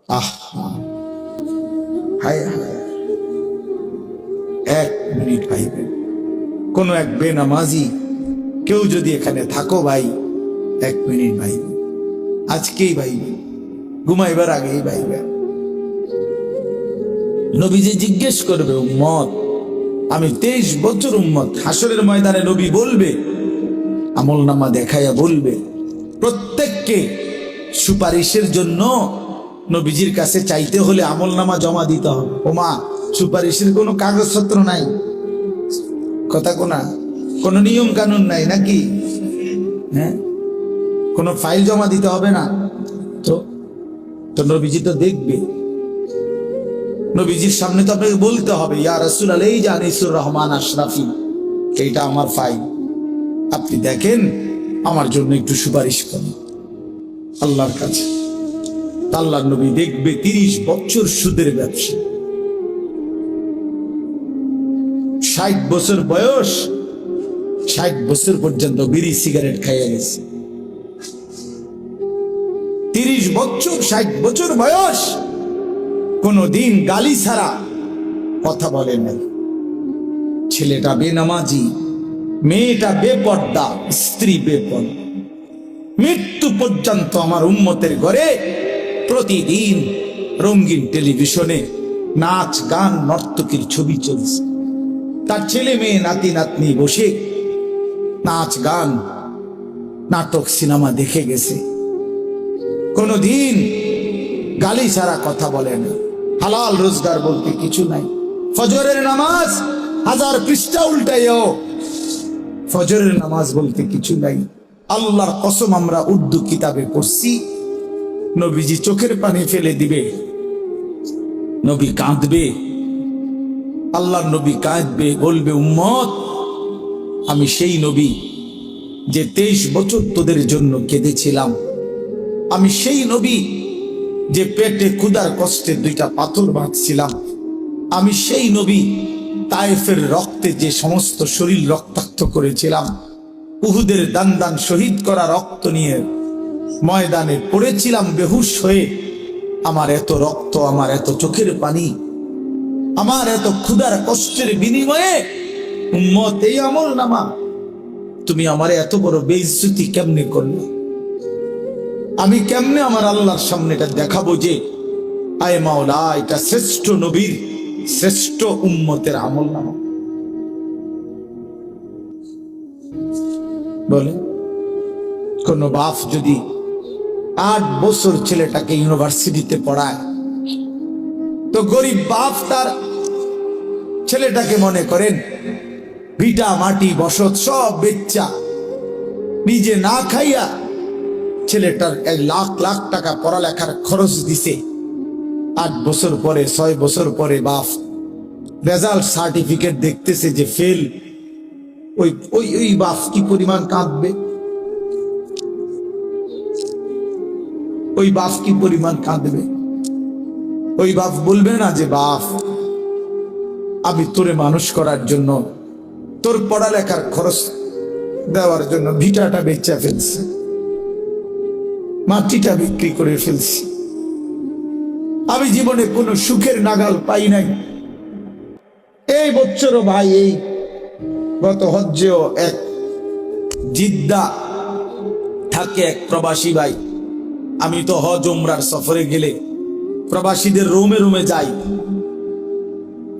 আহা, হায় হায়, 1 মিনিট ভাইবেন। কোন এক বেনামাজি কেউ যদি এখানে থাকো ভাই, 1 মিনিট ভাইবেন, আজকেই ভাইবেন, ঘুমাইবার আগেই ভাইবেন। নবীজি জিজ্ঞেস করবে, উম্মত, আমি 23 বছর উম্মত, হাসরের ময়দানে নবী বলবে, আমলনামা দেখাইয়া বলবে, প্রত্যেককে সুপারিশের জন্য নবীজির কাছে চাইতে হলে আমলনামা জমা দিতে হবে। ওমা, সুপারিশের কোনো কাগজপত্র নাই, কথা কোনা, কোনো নিয়ম কানুন নাই নাকি? হ্যাঁ, কোনো ফাইল জমা দিতে হবে না তো নবীজি তো দেখবে। নবীজির সামনে তো আপনাকে বলতে হবে, ইয়া রাসূলুল্লাহ, এই যে আনিসুর রহমান আশরাফি, এইটা আমার ফাইল, আপনি দেখেন, আমার জন্য একটু সুপারিশ করেন আল্লাহর কাছে। আল্লাহর নবী দেখবে 30 বছর সুদের ব্যবসা, 60 বছর বয়স, 60 বছর পর্যন্ত বিড়ি সিগারেট খাইয়া গেছে। 30 বছর, 60 বছর বয়স, কোনদিন গালি ছাড়া কথা বলে নাই। ছেলেটা বেনামাজি, মেয়েটা বেপর্দা, স্ত্রী বেপর্দা। মৃত্যু পর্যন্ত আমার উম্মতের ঘরে প্রতিদিন রঙিন টেলিভিশনে নাচ গান নর্তকীর ছবি চলছে। তার ছেলে মেয়ে নাতি নাতনি বসে নাচ গান নাটক সিনেমা দেখে গেছে। কোনদিন গালি ছাড়া কথা বলে না। হালাল রোজগার বলতে কিছু নাই। ফজরের নামাজ 1000 পৃষ্ঠা উল্টাইও, ফজরের নামাজ বলতে কিছু নাই। আল্লাহর কসম, আমরা উর্দু কিতাবে পড়ছি, নবীজি চোখের পানি ফেলে দিবে, নবী কাঁদবে, আল্লাহর নবী কাঁদবে, বলবে, উম্মত, আমি সেই নবী যে 23 বছর তোদের জন্য কেঁদেছিলাম। আমি সেই নবী যে পেটে ক্ষুধার কষ্টে 2টা পাথর বাঁধছিলাম। আমি সেই নবী তায়েফের রক্তে যে সমস্ত শরীর রক্তাক্ত করেছিলাম। উহুদের দান দান শহীদ করা রক্ত নিয়ে ময়দানে পড়েছিলাম বেহুশ হয়ে। আমার এত রক্ত, আমার এত চোখের পানি, আমার এত ক্ষুধার কষ্টের বিনিময়ে উম্মত এই আমলনামা, তুমি আমার এত বড় বেইজ্জতি কেমনে করলে? আমি কেমনে আমার আল্লাহর সামনে এটা দেখাবো যে আয় মাওলা, এটা শ্রেষ্ঠ নবীর শ্রেষ্ঠ উম্মতের আমলনামা? বলে, কোন বাপ যদি 8 বছর ছেলেটাকে ইউনিভার্সিটিতে পড়ায়, তো গরিব বাপ তার ছেলেটাকে মনে করেন ভিটা মাটি বসত সব বেচ্চা নিজে না খাইয়া ছেলেটার 1 লাখ লাখ টাকা পড়ালেখার খরচ দিছে। 8 বছর পরে, 6 বছর পরে বাপ রেজাল্ট সার্টিফিকেট দেখতেছে যে ফেল। ওই বাপ কি পরিমাণ কাঁদবে? ওই বাপ কি পরিমাণ কাঁদবে? ওই বাপ বলবে না যে, বাপ, আমি তোরে মানুষ করার জন্য, তোর পড়ালেখার খরচ দেওয়ার জন্য ভিটাটা বেচা ফেলছি, মাটিটা বিক্রি করে ফেলছি, আমি জীবনে কোনো সুখের নাগাল পাই নাই। এই বছরও ভাই, এই গত হজ্জেও এক জিদ্দা থাকে এক প্রবাসী ভাই, আমি তো হজ উমরার সফরে গেলে প্রবাসীদের রুমে রুমে যাই।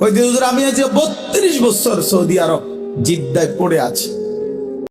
ওই হুজুর, আমি আজ 32 বছর সৌদি আরব জিদ্দায় পড়ে আছি,